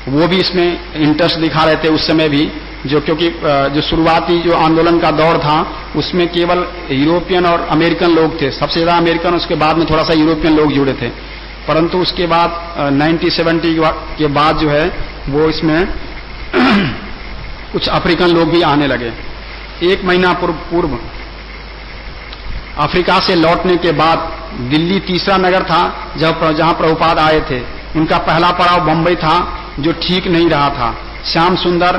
वो भी इसमें इंटरेस्ट दिखा रहे थे उस समय भी, जो क्योंकि जो शुरुआती जो आंदोलन का दौर था उसमें केवल यूरोपियन और अमेरिकन लोग थे, सबसे ज्यादा अमेरिकन, उसके बाद में थोड़ा सा यूरोपियन लोग जुड़े थे। परंतु उसके बाद 1970 के बाद जो है वो इसमें कुछ अफ्रीकन लोग भी आने लगे। 1 महीना पूर्व अफ्रीका से लौटने के बाद दिल्ली तीसरा नगर था जहां प्रभुपाद आए थे। उनका पहला पड़ाव बंबई था जो ठीक नहीं रहा था। श्याम सुंदर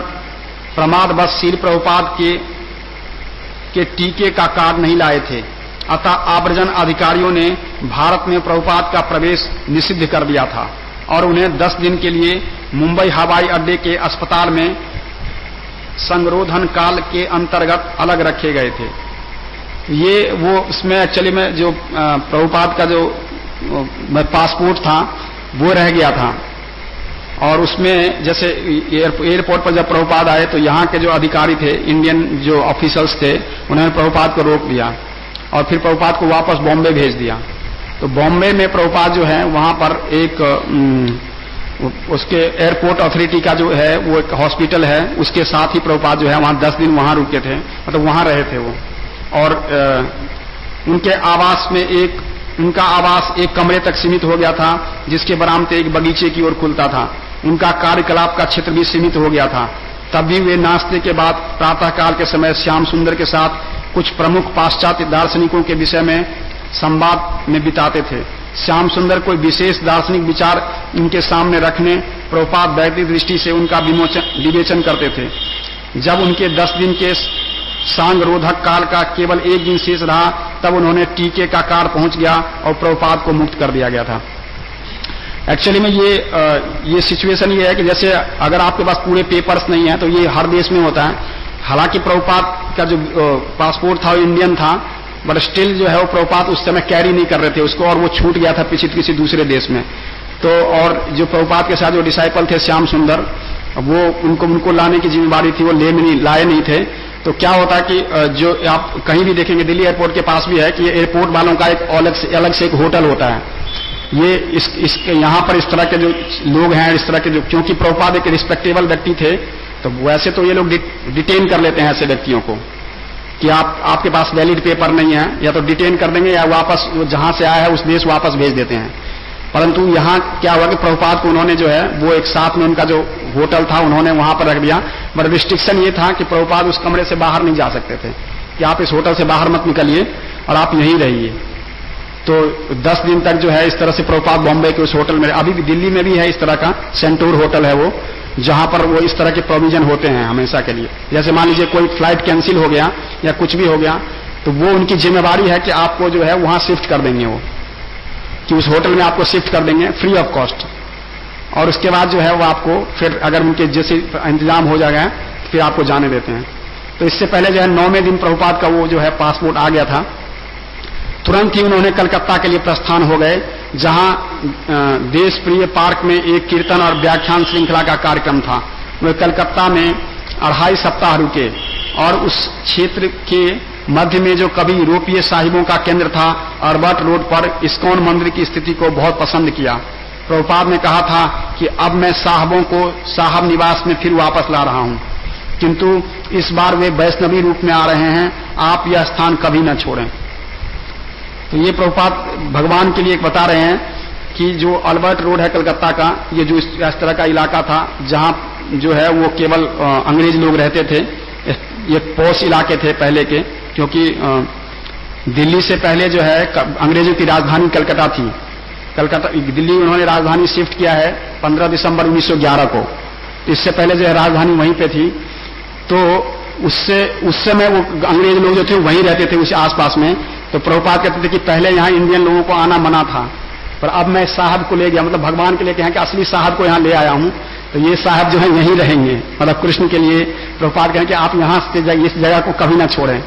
प्रमादवश श्री प्रभुपाद के टीके का कार्ड नहीं लाए थे, अतः आव्रजन अधिकारियों ने भारत में प्रभुपाद का प्रवेश निषिद्ध कर दिया था और उन्हें 10 दिन के लिए मुंबई हवाई अड्डे के अस्पताल में संरोधन काल के अंतर्गत अलग रखे गए थे। ये वो इसमें एक्चुअली में जो प्रभुपाद का जो पासपोर्ट था वो रह गया था और उसमें जैसे एयरपोर्ट पर जब प्रभुपाद आए तो यहाँ के जो अधिकारी थे, इंडियन जो ऑफिसर्स थे, उन्होंने प्रभुपाद को रोक दिया और फिर प्रभुपाद को वापस बॉम्बे भेज दिया। तो बॉम्बे में प्रभुपाद जो है वहां पर एक उसके एयरपोर्ट अथॉरिटी का जो है वो एक हॉस्पिटल है, उसके साथ ही प्रभुपाद जो है वहां 10 दिन वहां रुके थे, मतलब वहां रहे थे वो। और उनके आवास में उनका आवास एक कमरे तक सीमित हो गया था जिसके बरामदे एक बगीचे की ओर खुलता था। उनका कार्यकलाप का क्षेत्र भी सीमित हो गया था। तब भी वे नाश्ते के बाद प्रातःकाल के समय श्याम सुंदर के साथ कुछ प्रमुख पाश्चात्य दार्शनिकों के विषय में संवाद में बिताते थे। श्याम सुंदर कोई विशेष दार्शनिक विचार उनके सामने रखने प्रभुपाद वैदिक दृष्टि से उनका विवेचन करते थे। जब उनके 10 दिन के सांगरोधक काल का केवल 1 दिन शेष रहा तब उन्होंने टीके का कार्ड पहुंच गया और प्रभुपाद को मुक्त कर दिया गया था। एक्चुअली में ये सिचुएशन ये है कि जैसे अगर आपके पास पूरे पेपर्स नहीं है तो ये हर देश में होता है। हालांकि प्रभुपाद का जो पासपोर्ट था वो इंडियन था, बट स्टिल जो है वो प्रभुपाद उस समय कैरी नहीं कर रहे थे उसको और वो छूट गया था किसी दूसरे देश में। तो और जो प्रभुपाद के साथ जो डिसाइपल थे श्याम सुंदर, वो उनको लाने की जिम्मेदारी थी, वो लाए नहीं थे। तो क्या होता है कि जो आप कहीं भी देखेंगे दिल्ली एयरपोर्ट के पास भी है कि एयरपोर्ट वालों का एक अलग से एक होटल होता है। ये यहाँ पर इस तरह के जो लोग हैं, इस तरह के जो, क्योंकि प्रभुपाद एक रिस्पेक्टेबल व्यक्ति थे तो वैसे तो ये लोग डिटेन कर लेते हैं ऐसे व्यक्तियों को। कि आपके पास वैलिड पेपर नहीं है, या तो डिटेन कर देंगे या वापस जहां से आया है उस देश वापस भेज देते हैं। परंतु यहां क्या हुआ कि प्रभुपाद को उन्होंने जो है वो एक साथ में उनका जो होटल था उन्होंने वहां पर रख दिया, बट रिस्ट्रिक्शन ये था कि प्रभुपाद उस कमरे से बाहर नहीं जा सकते थे, कि आप इस होटल से बाहर मत निकलिए और आप यहीं रहिए। तो 10 दिन तक जो है इस तरह से प्रभुपाद बॉम्बे के उस होटल में, अभी भी दिल्ली में भी है इस तरह का सेंटूर होटल है वो, जहां पर वो इस तरह के प्रोविजन होते हैं हमेशा के लिए। जैसे मान लीजिए कोई फ्लाइट कैंसिल हो गया या कुछ भी हो गया तो वो उनकी जिम्मेवारी है कि आपको जो है वहां शिफ्ट कर देंगे, वो कि उस होटल में आपको शिफ्ट कर देंगे फ्री ऑफ कॉस्ट, और उसके बाद जो है वो आपको फिर अगर उनके जैसे इंतजाम हो जाएगा फिर आपको जाने देते हैं। तो इससे पहले जो है 9वें दिन प्रभुपाद का वो जो है पासपोर्ट आ गया था, तुरंत ही उन्होंने कलकत्ता के लिए प्रस्थान हो गए, जहां देश प्रिय पार्क में एक कीर्तन और व्याख्यान श्रृंखला का कार्यक्रम था। वे कलकत्ता में 2.5 सप्ताह रुके और उस क्षेत्र के मध्य में जो कभी यूरोपीय साहिबों का केंद्र था अल्बर्ट रोड पर इस्कॉन मंदिर की स्थिति को बहुत पसंद किया। प्रभुपाद ने कहा था कि अब मैं साहबों को साहब निवास में फिर वापस ला रहा हूं, किंतु इस बार वे वैष्णवी रूप में आ रहे हैं, आप यह स्थान कभी न छोड़ें। तो ये प्रभुपाद भगवान के लिए एक बता रहे हैं कि जो अल्बर्ट रोड है कलकत्ता का, ये जो इस तरह का इलाका था जहां जो है वो केवल अंग्रेज लोग रहते थे, ये पॉश इलाके थे पहले के, क्योंकि दिल्ली से पहले जो है अंग्रेजों की राजधानी कलकत्ता थी। कलकत्ता दिल्ली उन्होंने राजधानी शिफ्ट किया है 15 दिसंबर 1911 को, इससे पहले जो है राजधानी वहीं पे थी। तो उस समय वो अंग्रेज लोग जो थे वहीं रहते थे उस आसपास में। तो प्रभुपाद कहते थे कि पहले यहाँ इंडियन लोगों को आना मना था, पर अब मैं साहब को ले गया, मतलब भगवान के लिए कहें कि असली साहब को यहाँ ले आया हूं, तो ये साहब जो है यहीं रहेंगे, मतलब कृष्ण के लिए। प्रभुपाद कहें कि आप यहां से इस जगह को कभी ना छोड़ें।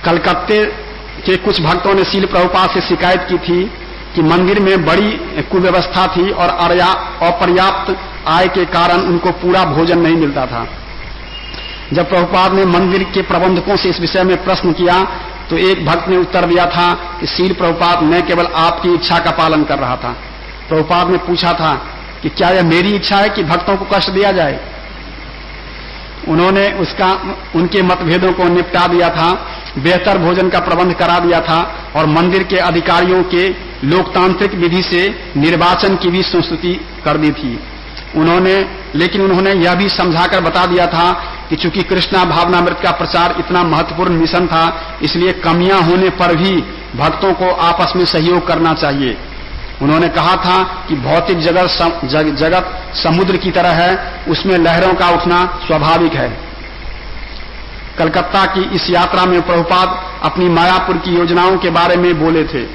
कलकत्ते के कुछ भक्तों ने शील प्रभुपाद से शिकायत की थी कि मंदिर में बड़ी कुव्यवस्था थी और अपर्याप्त आय के कारण उनको पूरा भोजन नहीं मिलता था। जब प्रभुपाद ने मंदिर के प्रबंधकों से इस विषय में प्रश्न किया तो एक भक्त ने उत्तर दिया था कि शील प्रभुपाद, मैं केवल आपकी इच्छा का पालन कर रहा था। प्रभुपाद ने पूछा था कि क्या यह मेरी इच्छा है कि भक्तों को कष्ट दिया जाए? उन्होंने उनके मतभेदों को निपटा दिया था, बेहतर भोजन का प्रबंध करा दिया था और मंदिर के अधिकारियों के लोकतांत्रिक विधि से निर्वाचन की भी संस्तुति कर दी थी। लेकिन उन्होंने यह भी समझाकर बता दिया था कि चूंकि कृष्णा भावनामृत का प्रचार इतना महत्वपूर्ण मिशन था, इसलिए कमियां होने पर भी भक्तों को आपस में सहयोग करना चाहिए। उन्होंने कहा था कि भौतिक जगत समुद्र की तरह है, उसमें लहरों का उठना स्वाभाविक है। कलकत्ता की इस यात्रा में प्रभुपाद अपनी मायापुर की योजनाओं के बारे में बोले थे।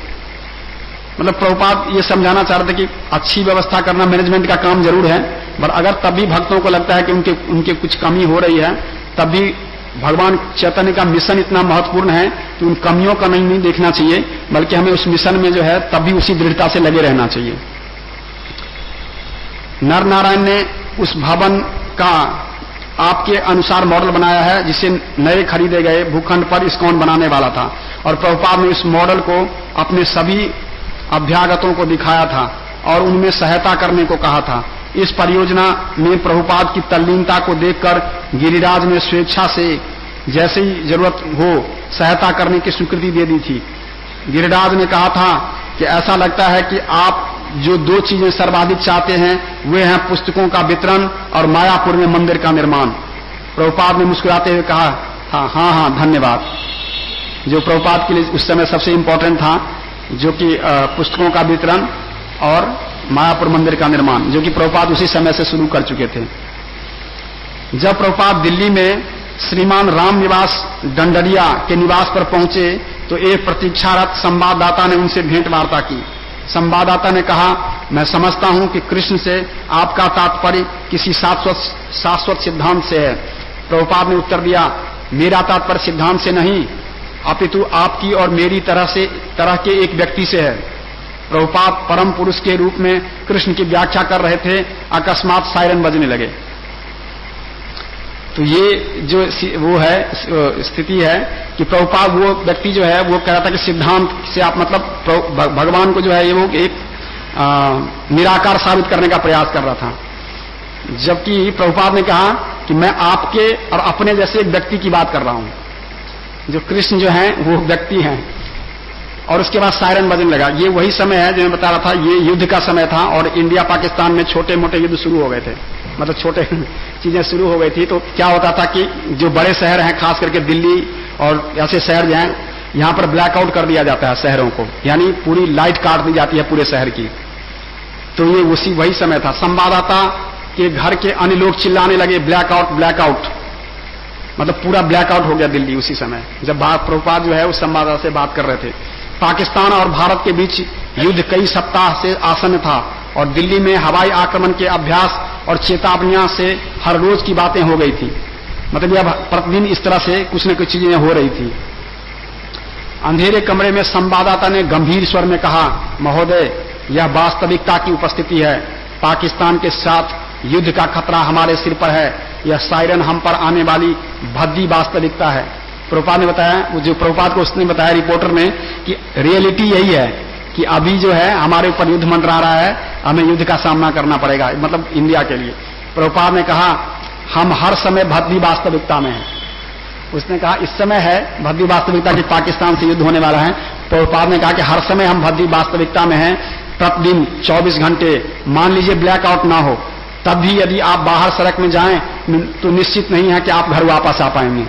मतलब प्रभुपाद ये समझाना चाह रहे थे कि अच्छी व्यवस्था करना मैनेजमेंट का काम जरूर है, पर अगर तब भी भक्तों को लगता है कि उनके कुछ कमी हो रही है, तब भी भगवान चैतन्य का मिशन इतना महत्वपूर्ण है कि उन कमियों का नहीं देखना चाहिए, बल्कि हमें उस मिशन में जो है तब भी उसी दृढ़ता से लगे रहना चाहिए। नर नारायण ने उस भवन का आपके अनुसार मॉडल बनाया है जिसे नए खरीदे गए भूखंड पर इस्कॉन बनाने वाला था, और प्रभुपाद ने इस मॉडल को अपने सभी अभ्यागतों को दिखाया था और उनमें सहायता करने को कहा था। इस परियोजना में प्रभुपाद की तल्लीनता को देखकर गिरिराज ने स्वेच्छा से जैसे ही जरूरत हो सहायता करने की स्वीकृति दे दी थी। गिरिराज ने कहा था कि ऐसा लगता है कि आप जो 2 चीजें सर्वाधिक चाहते हैं वे हैं पुस्तकों का वितरण और मायापुर में मंदिर का निर्माण। प्रभुपाद ने मुस्कुराते हुए कहा, हाँ धन्यवाद। जो प्रभुपाद के लिए उस समय सबसे इंपॉर्टेंट था, जो कि पुस्तकों का वितरण और मायापुर मंदिर का निर्माण, जो कि प्रभुपाद उसी समय से शुरू कर चुके थे। जब प्रभुपाद दिल्ली में श्रीमान राम निवास डंडरिया के निवास पर पहुंचे तो एक प्रतीक्षारत संवाददाता ने उनसे भेंट वार्ता की। संवाददाता ने कहा, मैं समझता हूं कि कृष्ण से आपका तात्पर्य किसी शाश्वत सिद्धांत से है। प्रभुपाद ने उत्तर दिया, मेरा तात्पर्य सिद्धांत से नहीं, अपितु आपकी और मेरी तरह के एक व्यक्ति से है। प्रभुपाद परम पुरुष के रूप में कृष्ण की व्याख्या कर रहे थे, अकस्मात सायरन बजने लगे। तो ये जो वो है स्थिति है कि प्रभुपाद वो व्यक्ति जो है वो कह रहा था कि सिद्धांत से आप मतलब भगवान को जो है ये वो एक निराकार साबित करने का प्रयास कर रहा था, जबकि प्रभुपाद ने कहा कि मैं आपके और अपने जैसे एक व्यक्ति की बात कर रहा हूं। जो कृष्ण जो हैं वो व्यक्ति हैं, और उसके बाद सायरन बजने लगा। ये वही समय है जो मैं बता रहा था, ये युद्ध का समय था और इंडिया पाकिस्तान में छोटे मोटे युद्ध शुरू हो गए थे, मतलब छोटे चीजें शुरू हो गई थी। तो क्या होता था कि जो बड़े शहर हैं, खास करके दिल्ली और ऐसे शहर जो हैं, यहां पर ब्लैकआउट कर दिया जाता है शहरों को, यानी पूरी लाइट काट दी जाती है पूरे शहर की। तो ये वही समय था। संवाददाता के घर के अन्य लोग चिल्लाने लगे ब्लैकआउट ब्लैकआउट, मतलब पूरा ब्लैकआउट हो गया दिल्ली उसी समय, जब प्रभुपाद जो है उस संवाददाता से बात कर रहे थे। पाकिस्तान और भारत के बीच युद्ध कई सप्ताह से आसन्न था और दिल्ली में हवाई आक्रमण के अभ्यास और चेतावनियां से हर रोज की बातें हो गई थी, मतलब यह प्रतिदिन इस तरह से कुछ न कुछ चीजें हो रही थी। अंधेरे कमरे में संवाददाता ने गंभीर स्वर में कहा, महोदय, यह वास्तविकता की उपस्थिति है। पाकिस्तान के साथ युद्ध का खतरा हमारे सिर पर है। यह सायरन हम पर आने वाली भद्दी वास्तविकता है। प्रभुपाद ने बताया, जो प्रभुपाद को उसने बताया रिपोर्टर ने, कि रियलिटी यही है कि अभी जो है हमारे ऊपर युद्ध मंडरा रहा है, हमें युद्ध का सामना करना पड़ेगा, मतलब इंडिया के लिए। प्रभुपाद ने कहा, हम हर समय भद्दी वास्तविकता में हैं। उसने कहा इस समय है भद्दी वास्तविकता कि पाकिस्तान से युद्ध होने वाला है। प्रभुपाद ने कहा कि हर समय हम भद्दी वास्तविकता में हैं। प्रतिदिन 24 घंटे, मान लीजिए ब्लैकआउट ना हो, तब भी यदि आप बाहर सड़क में जाएं तो निश्चित नहीं है कि आप घर वापस आ पाएंगे।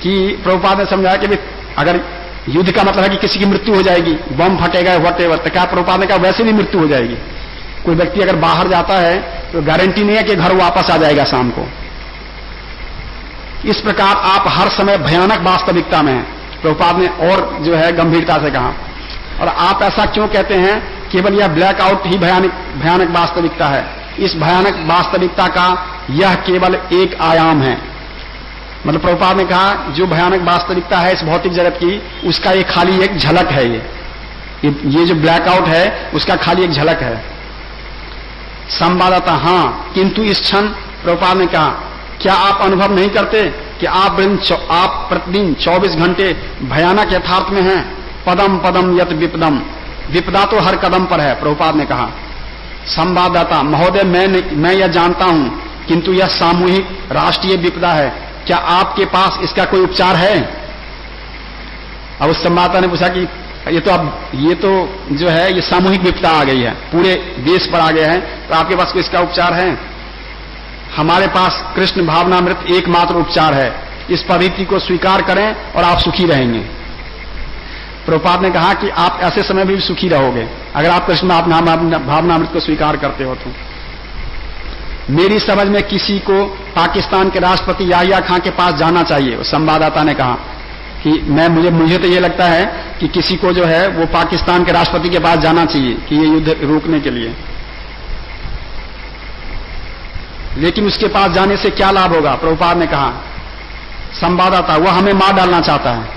कि प्रभुपाद ने समझाया कि अगर युद्ध का मतलब है कि किसी की मृत्यु हो जाएगी, बम फटेगा, व्हाटएवर, तो क्या प्रभुपाद ने कहा वैसे भी मृत्यु हो जाएगी। कोई व्यक्ति अगर बाहर जाता है तो गारंटी नहीं है कि घर वापस आ जाएगा शाम को। इस प्रकार आप हर समय भयानक वास्तविकता में हैं, प्रभुपाद ने और जो है गंभीरता से कहा। और आप ऐसा क्यों कहते हैं, केवल यह ब्लैकआउट ही भयानक वास्तविकता है। इस भयानक वास्तविकता का यह केवल एक आयाम है। मतलब प्रभुपाद ने कहा जो भयानक वास्तविकता है इस भौतिक जगत की, उसका ये खाली एक झलक है। ये जो ब्लैकआउट है उसका खाली एक झलक है। संवाददाता, हाँ, किंतु इस क्षण, प्रभुपाद ने कहा, क्या आप अनुभव नहीं करते कि आप प्रतिदिन 24 घंटे भयानक यथार्थ में हैं? पदम पदम यत विपदम, विपदा तो हर कदम पर है, प्रभुपाद ने कहा। संवाददाता, महोदय, मैं यह जानता हूं, किंतु यह सामूहिक राष्ट्रीय विपदा है। क्या आपके पास इसका कोई उपचार है? अब उस संवाददाता ने पूछा कि ये तो जो है ये सामूहिक विपदा आ गई है, पूरे देश पर आ गया है, तो आपके पास कोई इसका उपचार है? हमारे पास कृष्ण भावनामृत एकमात्र उपचार है। इस पद्धति को स्वीकार करें और आप सुखी रहेंगे। प्रभुपाद ने कहा कि आप ऐसे समय भी सुखी रहोगे अगर आप कृष्ण भावनामृत को स्वीकार करते हो तो। मेरी समझ में किसी को पाकिस्तान के राष्ट्रपति याहिया खां के पास जाना चाहिए। संवाददाता ने कहा कि मुझे तो ये लगता है कि किसी को जो है वो पाकिस्तान के राष्ट्रपति के पास जाना चाहिए कि ये युद्ध रोकने के लिए। लेकिन उसके पास जाने से क्या लाभ होगा? प्रभुपाद ने कहा। संवाददाता, वह हमें मार डालना चाहता है।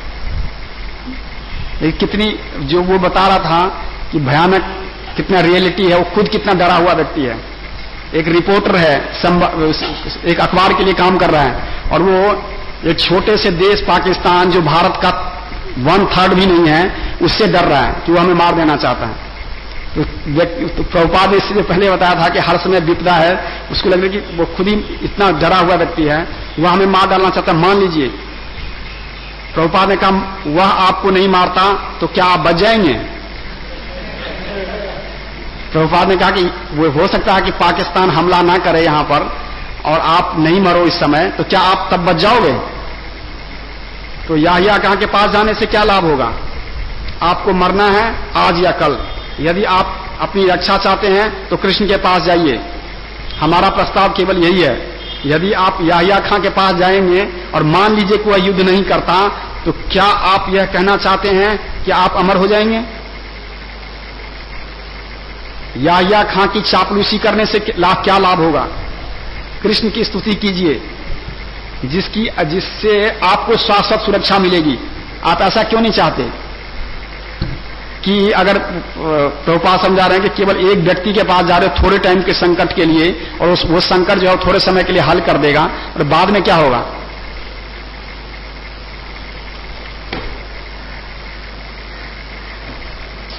कितनी जो वो बता रहा था कि भयानक कितना रियलिटी है, वो खुद कितना डरा हुआ व्यक्ति है। एक रिपोर्टर है, एक अखबार के लिए काम कर रहा है, और वो एक छोटे से देश पाकिस्तान जो भारत का 1/3 भी नहीं है, उससे डर रहा है कि वो हमें मार देना चाहता है। तो प्रभुपाद ने इससे पहले बताया था कि हर समय विपदा है, उसको लग रहा है कि वो खुद ही इतना डरा हुआ व्यक्ति है, वह हमें मार डालना चाहता है। मान लीजिए, प्रभुपाद ने कहा वह आपको नहीं मारता तो क्या आप बच जाएंगे? प्रभुपाद ने कहा कि वो हो सकता है कि पाकिस्तान हमला ना करे यहां पर और आप नहीं मरो इस समय, तो क्या आप तब बच जाओगे? तो याहिया खां के पास जाने से क्या लाभ होगा? आपको मरना है आज या कल। यदि आप अपनी रक्षा चाहते हैं तो कृष्ण के पास जाइए। हमारा प्रस्ताव केवल यही है। यदि आप याहिया खां के पास जाएंगे और मान लीजिए कि वह युद्ध नहीं करता, तो क्या आप यह कहना चाहते हैं कि आप अमर हो जाएंगे? याहिया खां की चापलूसी करने से क्या लाभ होगा? कृष्ण की स्तुति कीजिए जिससे आपको शाश्वत सुरक्षा मिलेगी। आप ऐसा क्यों नहीं चाहते कि अगर प्रभुपाद समझा रहे हैं कि केवल एक व्यक्ति के पास जा रहे हो थोड़े टाइम के संकट के लिए, और वो संकट जो है थोड़े समय के लिए हल कर देगा, और बाद में क्या होगा?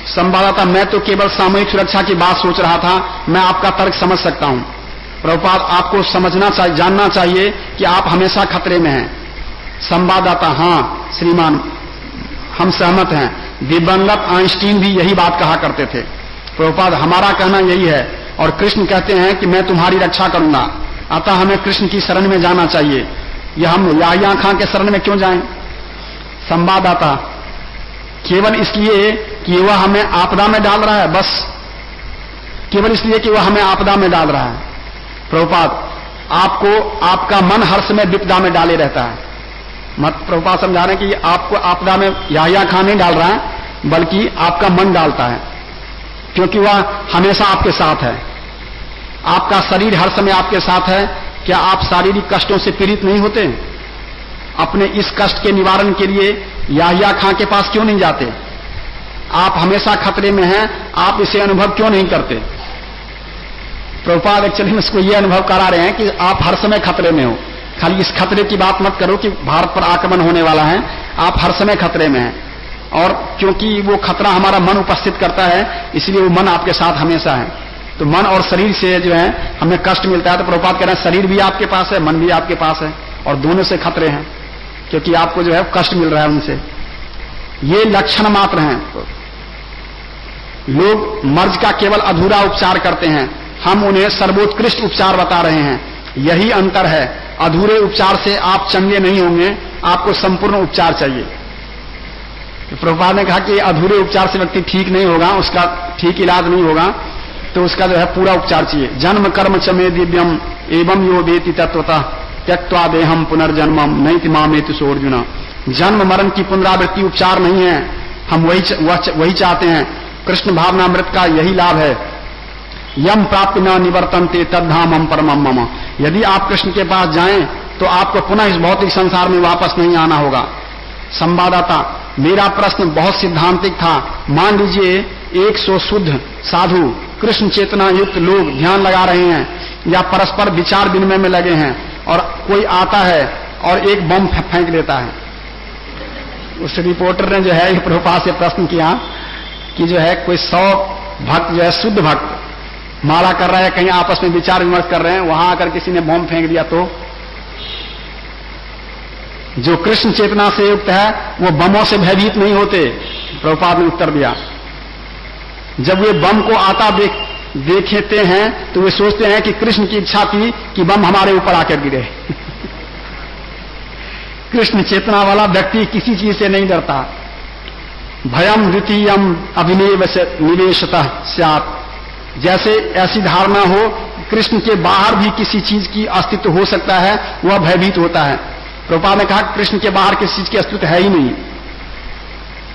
संवाददाता, मैं तो केवल सामूहिक सुरक्षा की बात सोच रहा था। मैं आपका तर्क समझ सकता हूं। प्रभुपाद, आपको समझना चाहिए, जानना चाहिए कि आप हमेशा खतरे में हैं। संवाददाता, हाँ श्रीमान, हम सहमत हैं। दिवंगत आइंस्टीन भी यही बात कहा करते थे। प्रभुपाद, हमारा कहना यही है, और कृष्ण कहते हैं कि मैं तुम्हारी रक्षा करूंगा, अतः हमें कृष्ण की शरण में जाना चाहिए। यह हम याहिया खां के शरण में क्यों जाएं? संवाददाता, केवल इसलिए कि वह हमें आपदा में डाल रहा है, बस केवल इसलिए कि वह हमें आपदा में डाल रहा है। प्रभुपाद, आपको आपका मन हर समय विपदा में डाले रहता है। मत प्रभुपाद समझा रहे हैं कि आपको आपदा में याहिया खां नहीं डाल रहा है, बल्कि आपका मन डालता है, क्योंकि वह हमेशा आपके साथ है। आपका शरीर हर समय आपके साथ है। क्या आप शारीरिक कष्टों से पीड़ित नहीं होते? अपने इस कष्ट के निवारण के लिए याहिया खां के पास क्यों नहीं जाते? आप हमेशा खतरे में हैं, आप इसे अनुभव क्यों नहीं करते? प्रभुपाद एक्चुअली इसको ये अनुभव करा रहे हैं कि आप हर समय खतरे में हो। खाली इस खतरे की बात मत करो कि भारत पर आक्रमण होने वाला है, आप हर समय खतरे में हैं, और क्योंकि वो खतरा हमारा मन उपस्थित करता है, इसलिए वो मन आपके साथ हमेशा है। तो मन और शरीर से जो है हमें कष्ट मिलता है। तो प्रभुपाद कह रहे हैं शरीर भी आपके पास है, मन भी आपके पास है, और दोनों से खतरे हैं, क्योंकि आपको जो है कष्ट मिल रहा है उनसे। ये लक्षण मात्र हैं। लोग मर्ज का केवल अधूरा उपचार करते हैं, हम उन्हें सर्वोत्कृष्ट उपचार बता रहे हैं। यही अंतर है। अधूरे उपचार से आप चंगे नहीं होंगे, आपको संपूर्ण उपचार चाहिए। तो प्रभुपाद ने कहा कि अधूरे उपचार से व्यक्ति ठीक नहीं होगा, उसका ठीक इलाज नहीं होगा, तो उसका जो है पूरा उपचार चाहिए। जन्म कर्म च मे दिव्यम एवं यो वेति तत्वतः त्यक्त्वा देहम पुनर्जन्मम नैति मामेति सो अर्जुन। जन्म मरण की पुनरावृत्ति उपचार नहीं है, हम वही चाहते हैं। कृष्ण भावनामृत का यही लाभ है। यम प्राप्ति न निवर्तन्ते तद्धामम परमम मम। यदि आप कृष्ण के पास जाएं तो आपको पुनः इस भौतिक संसार में वापस नहीं आना होगा। संवाददाता, मेरा प्रश्न बहुत सिद्धांतिक था। मान लीजिए 100 शुद्ध साधु कृष्ण चेतना युक्त लोग ध्यान लगा रहे हैं या परस्पर विचार विनिमय में लगे हैं, और कोई आता है और एक बम फेंक देता है। उस रिपोर्टर ने जो है प्रभुपाद से प्रश्न किया कि जो है कोई 100 भक्त जो है शुद्ध भक्त माला कर रहा है, कहीं आपस में विचार विमर्श कर रहे हैं, वहां आकर किसी ने बम फेंक दिया तो जो कृष्ण चेतना से युक्त है वो बमों से भयभीत नहीं होते। प्रभुपाद ने उत्तर दिया, जब वे बम को आता देखते हैं तो वे सोचते हैं कि कृष्ण की इच्छा थी कि बम हमारे ऊपर आकर गिरे। कृष्ण चेतना वाला व्यक्ति किसी चीज से नहीं डरता। भयम द्वितीयम अभिनिवेशतः स्यात्। जैसे ऐसी धारणा हो कृष्ण के बाहर भी किसी चीज की अस्तित्व हो सकता है, वह भयभीत होता है। प्रभुपाद ने कहा कृष्ण के बाहर किसी चीज की अस्तित्व है ही नहीं।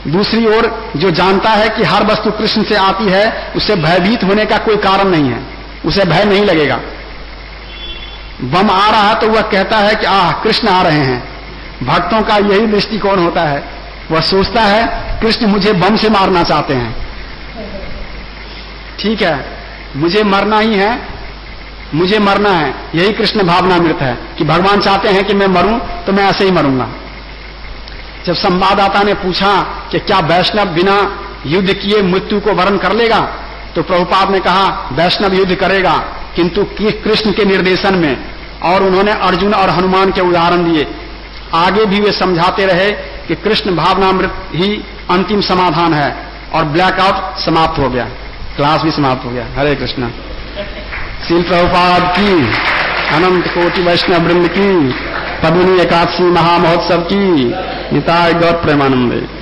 दूसरी ओर जो जानता है कि हर वस्तु कृष्ण से आती है, उससे भयभीत होने का कोई कारण नहीं है, उसे भय नहीं लगेगा। बम आ रहा तो वह कहता है कि कृष्ण आ रहे हैं। भक्तों का यही दृष्टिकोण होता है, वह सोचता है कृष्ण मुझे बम से मारना चाहते हैं। ठीक है, मुझे मरना ही है, मुझे मरना है, यही कृष्ण भावनामृत है कि भगवान चाहते हैं कि मैं मरूं तो मैं ऐसे ही मरूंगा। जब संवाददाता ने पूछा कि क्या वैष्णव बिना युद्ध किए मृत्यु को वरण कर लेगा, तो प्रभुपाद ने कहा वैष्णव युद्ध करेगा, किंतु कृष्ण के निर्देशन में। और उन्होंने अर्जुन और हनुमान के उदाहरण दिए। आगे भी वे समझाते रहे कि कृष्ण भावनामृत ही अंतिम समाधान है, और ब्लैकआउट समाप्त हो गया, क्लास भी समाप्त हो गया। हरे कृष्णा। श्रील प्रभुपाद की, अनंत कोटि वैष्णव वृंद की, पद्मिनी एकादशी महामहोत्सव की, निताय गौर प्रेमानंदे।